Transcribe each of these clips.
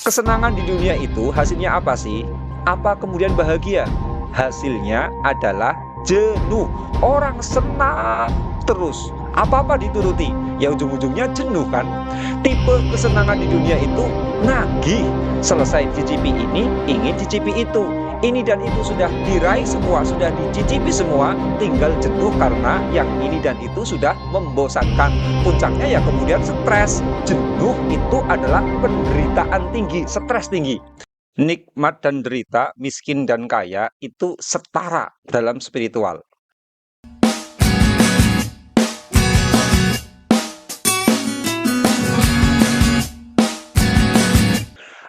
Kesenangan di dunia itu hasilnya apa sih? Apa kemudian bahagia? Hasilnya adalah jenuh. Orang senang terus, apa-apa dituruti, ya ujung-ujungnya jenuh kan? Tipe kesenangan di dunia itu nagih. Selesai cicipi ini, ingin cicipi itu. Ini dan itu sudah diraih semua, sudah dicicipi semua, tinggal jenuh karena yang ini dan itu sudah membosankan. Puncaknya ya kemudian stres. Jenuh itu adalah penderitaan tinggi, stres tinggi. Nikmat dan derita, miskin dan kaya itu setara dalam spiritual.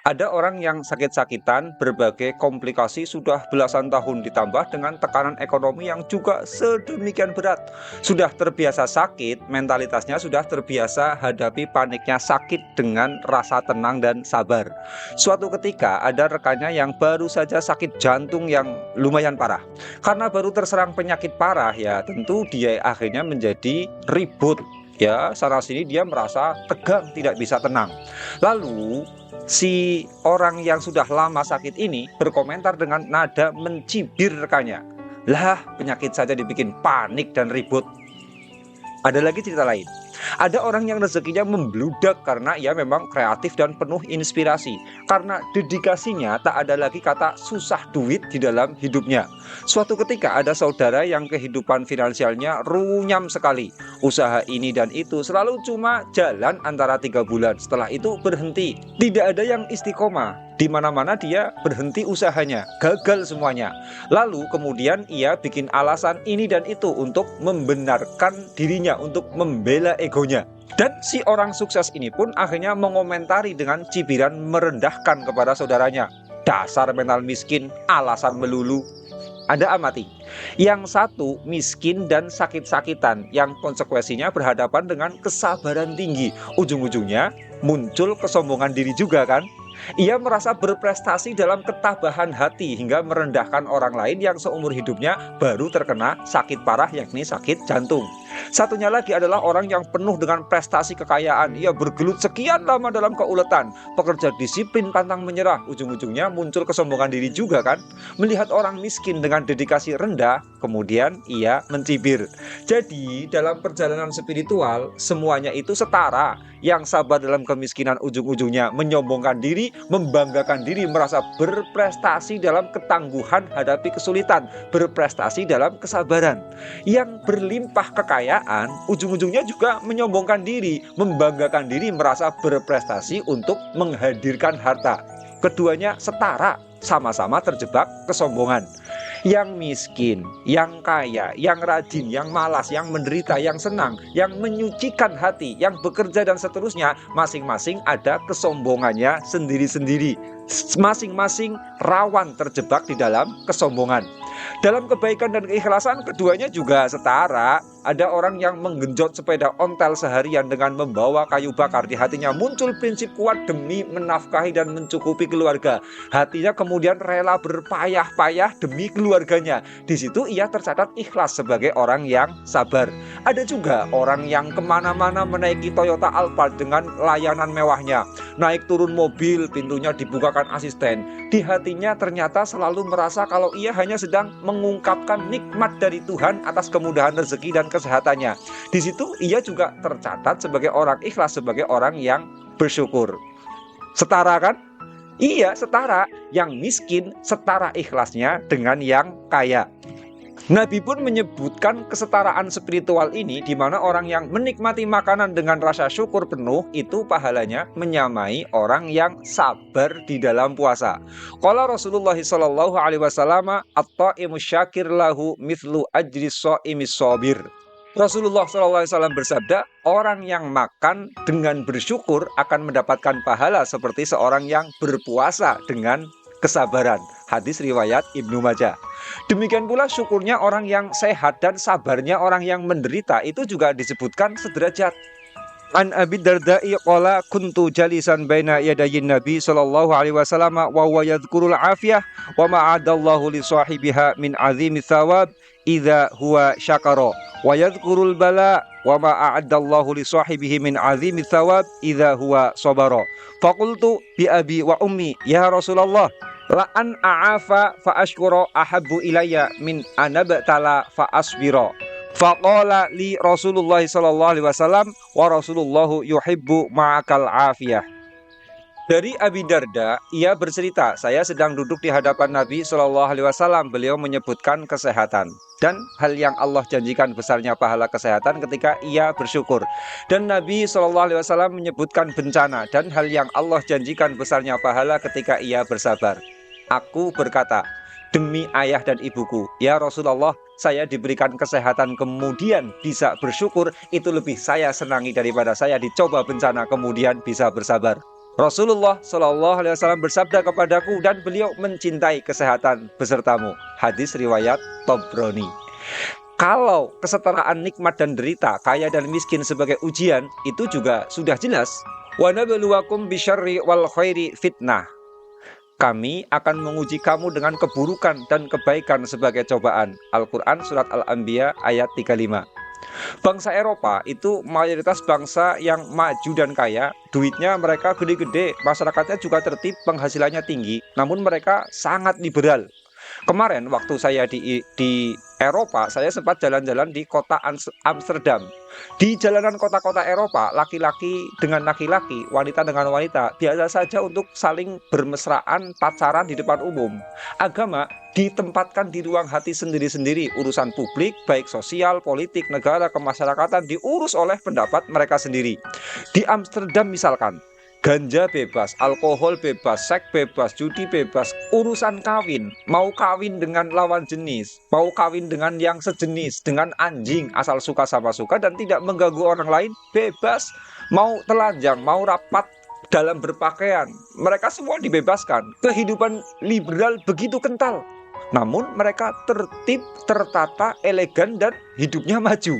Ada orang yang sakit-sakitan, berbagai komplikasi sudah belasan tahun ditambah dengan tekanan ekonomi yang juga sedemikian berat. Sudah terbiasa sakit, mentalitasnya sudah terbiasa hadapi paniknya sakit dengan rasa tenang dan sabar. Suatu ketika ada rekannya yang baru saja sakit jantung yang lumayan parah. Karena baru terserang penyakit parah ya tentu dia akhirnya menjadi ribut. Ya, sana sini dia merasa tegang, tidak bisa tenang. Lalu si orang yang sudah lama sakit ini berkomentar dengan nada mencibir rekannya. Lah, penyakit saja dibikin panik dan ribut. Ada lagi cerita lain. Ada orang yang rezekinya membludak karena ia memang kreatif dan penuh inspirasi. Karena dedikasinya tak ada lagi kata susah duit di dalam hidupnya. Suatu ketika ada saudara yang kehidupan finansialnya runyam sekali. Usaha ini dan itu selalu cuma jalan antara 3 bulan. Setelah itu berhenti. Tidak ada yang istiqomah. Di mana-mana dia berhenti usahanya, gagal semuanya. Lalu kemudian ia bikin alasan ini dan itu untuk membenarkan dirinya, untuk membela egonya. Dan si orang sukses ini pun akhirnya mengomentari dengan cibiran merendahkan kepada saudaranya. Dasar mental miskin, alasan melulu. Anda amati, yang satu miskin dan sakit-sakitan, yang konsekuensinya berhadapan dengan kesabaran tinggi. Ujung-ujungnya muncul kesombongan diri juga kan? Ia merasa berprestasi dalam ketabahan hati hingga merendahkan orang lain yang seumur hidupnya baru terkena sakit parah, yakni sakit jantung. Satunya lagi adalah orang yang penuh dengan prestasi kekayaan. Ia bergelut sekian lama dalam keuletan, pekerja disiplin pantang menyerah. Ujung-ujungnya muncul kesombongan diri juga kan? Melihat orang miskin dengan dedikasi rendah, kemudian ia mencibir. Jadi dalam perjalanan spiritual semuanya itu setara. Yang sabar dalam kemiskinan ujung-ujungnya menyombongkan diri, membanggakan diri, merasa berprestasi dalam ketangguhan hadapi kesulitan, berprestasi dalam kesabaran. Yang berlimpah kekayaan ujung-ujungnya juga menyombongkan diri, membanggakan diri, merasa berprestasi untuk menghadirkan harta. Keduanya setara, sama-sama terjebak kesombongan. Yang miskin, yang kaya, yang rajin, yang malas, yang menderita, yang senang, yang menyucikan hati, yang bekerja dan seterusnya, masing-masing ada kesombongannya sendiri-sendiri. Masing-masing rawan terjebak di dalam kesombongan. Dalam kebaikan dan keikhlasan keduanya juga setara. Ada orang yang menggenjot sepeda ontel seharian dengan membawa kayu bakar. Di hatinya muncul prinsip kuat demi menafkahi dan mencukupi keluarga. Hatinya kemudian rela berpayah-payah demi keluarganya. Di situ ia tercatat ikhlas sebagai orang yang sabar. Ada juga orang yang kemana-mana menaiki Toyota Alphard dengan layanan mewahnya. Naik turun mobil, pintunya dibukakan asisten. Di hatinya ternyata selalu merasa kalau ia hanya sedang mengungkapkan nikmat dari Tuhan atas kemudahan rezeki dan kesehatannya. Di situ ia juga tercatat sebagai orang ikhlas, sebagai orang yang bersyukur. Setara kan? Iya, setara. Yang miskin setara ikhlasnya dengan yang kaya. Nabi pun menyebutkan kesetaraan spiritual ini, di mana orang yang menikmati makanan dengan rasa syukur penuh itu pahalanya menyamai orang yang sabar di dalam puasa. Qala Rasulullah sallallahu alaihi wasallam, at-taimu syakir lahu mithlu ajri shaimis shabir. Rasulullah SAW bersabda, orang yang makan dengan bersyukur akan mendapatkan pahala seperti seorang yang berpuasa dengan kesabaran. Hadis riwayat Ibnu Majah. Demikian pula syukurnya orang yang sehat dan sabarnya orang yang menderita itu juga disebutkan sederajat. An Abi Darda'i qala kuntu jalisan baina yadayin Nabi sallallahu alaihi wasallam wa huwa yadhkurul afiyah wa ma'adallahu li sahibiha min azimi thawab idza huwa syakara wa yadhkurul bala wa ma a'addallahu li sahibihi min 'azimi tsawab idza huwa sabara. Faqultu bi abi wa ummi ya Rasulullah la an a'afa fa ashkura ahabbu ilayya min anabtala fa asbira. Faqala li Rasulullah sallallahu alaihi wasallam wa Rasulullahu yuhibbu ma'akal afiyah. Dari Abi Darda, ia bercerita, saya sedang duduk di hadapan Nabi Shallallahu Alaihi Wasallam. Beliau menyebutkan kesehatan dan hal yang Allah janjikan besarnya pahala kesehatan ketika ia bersyukur. Dan Nabi Shallallahu Alaihi Wasallam menyebutkan bencana dan hal yang Allah janjikan besarnya pahala ketika ia bersabar. Aku berkata, demi ayah dan ibuku, ya Rasulullah, saya diberikan kesehatan kemudian bisa bersyukur, itu lebih saya senangi daripada saya dicoba bencana kemudian bisa bersabar. Rasulullah Shallallahu Alaihi Wasallam bersabda kepadaku dan beliau mencintai kesehatan besertamu. Hadis riwayat Tobroni. Kalau kesetaraan nikmat dan derita, kaya dan miskin sebagai ujian, itu juga sudah jelas. Wa nabluwakum bisyarri wal khairi fitnah. Kami akan menguji kamu dengan keburukan dan kebaikan sebagai cobaan. Al-Quran Surat Al-Anbiya ayat 35. Bangsa Eropa itu mayoritas bangsa yang maju dan kaya, duitnya mereka gede-gede, masyarakatnya juga tertib, penghasilannya tinggi, namun mereka sangat liberal. Kemarin waktu saya di Eropa, saya sempat jalan-jalan di kota Amsterdam. Di jalanan kota-kota Eropa, laki-laki dengan laki-laki, wanita dengan wanita, biasa saja untuk saling bermesraan, pacaran di depan umum. Agama ditempatkan di ruang hati sendiri-sendiri. Urusan publik, baik sosial, politik, negara, kemasyarakatan, diurus oleh pendapat mereka sendiri. Di Amsterdam misalkan, ganja bebas, alkohol bebas, seks bebas, judi bebas, urusan kawin, mau kawin dengan lawan jenis, mau kawin dengan yang sejenis, dengan anjing, asal suka sama suka dan tidak mengganggu orang lain, bebas, mau telanjang, mau rapat dalam berpakaian, mereka semua dibebaskan. Kehidupan liberal begitu kental. Namun mereka tertib, tertata, elegan, dan hidupnya maju.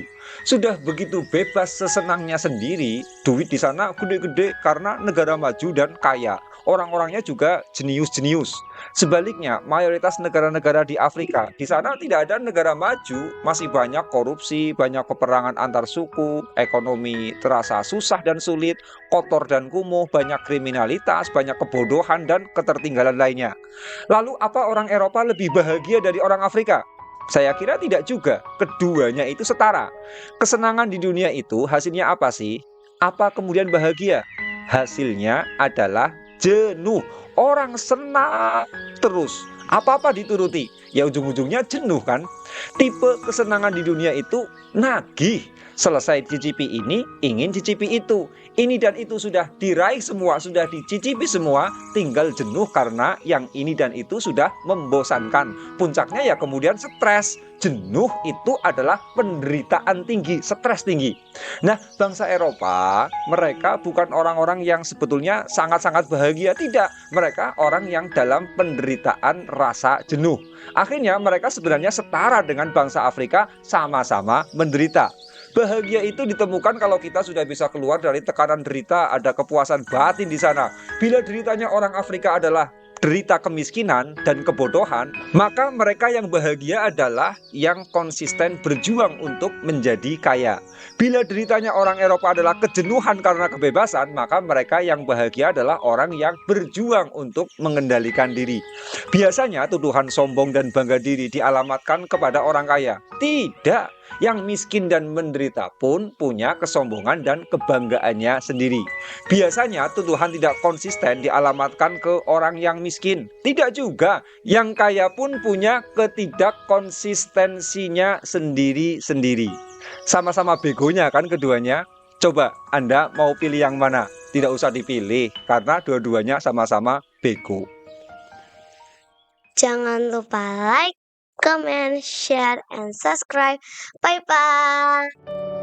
Sudah begitu bebas sesenangnya sendiri, duit di sana gede-gede karena negara maju dan kaya. Orang-orangnya juga jenius-jenius. Sebaliknya, mayoritas negara-negara di Afrika, di sana tidak ada negara maju, masih banyak korupsi, banyak peperangan antar suku, ekonomi terasa susah dan sulit, kotor dan kumuh, banyak kriminalitas, banyak kebodohan dan ketertinggalan lainnya. Lalu apa orang Eropa lebih bahagia dari orang Afrika? Saya kira tidak juga. Keduanya itu setara. Kesenangan di dunia itu hasilnya apa sih? Apa kemudian bahagia? Hasilnya adalah jenuh. Orang senang terus. Apa-apa dituruti. Ya ujung-ujungnya jenuh kan? Tipe kesenangan di dunia itu nagih. Selesai cicipi ini, ingin cicipi itu. Ini dan itu sudah diraih semua, sudah dicicipi semua, tinggal jenuh karena yang ini dan itu sudah membosankan. Puncaknya ya kemudian stres. Jenuh itu adalah penderitaan tinggi, stres tinggi. Nah, bangsa Eropa, mereka bukan orang-orang yang sebetulnya sangat-sangat bahagia, tidak. Mereka orang yang dalam penderitaan rasa jenuh. Akhirnya mereka sebenarnya setara dengan bangsa Afrika, sama-sama menderita. Bahagia itu ditemukan kalau kita sudah bisa keluar dari tekanan derita, ada kepuasan batin di sana. Bila deritanya orang Afrika adalah derita kemiskinan dan kebodohan, maka mereka yang bahagia adalah yang konsisten berjuang untuk menjadi kaya. Bila deritanya orang Eropa adalah kejenuhan karena kebebasan, maka mereka yang bahagia adalah orang yang berjuang untuk mengendalikan diri. Biasanya tuduhan sombong dan bangga diri dialamatkan kepada orang kaya. Tidak. Yang miskin dan menderita pun punya kesombongan dan kebanggaannya sendiri. Biasanya tuduhan tidak konsisten dialamatkan ke orang yang miskin. Tidak juga. Yang kaya pun punya ketidakkonsistensinya sendiri-sendiri. Sama-sama begonya kan keduanya. Coba Anda mau pilih yang mana? Tidak usah dipilih karena dua-duanya sama-sama bego. Jangan lupa like, comment, share, and subscribe. Bye-bye.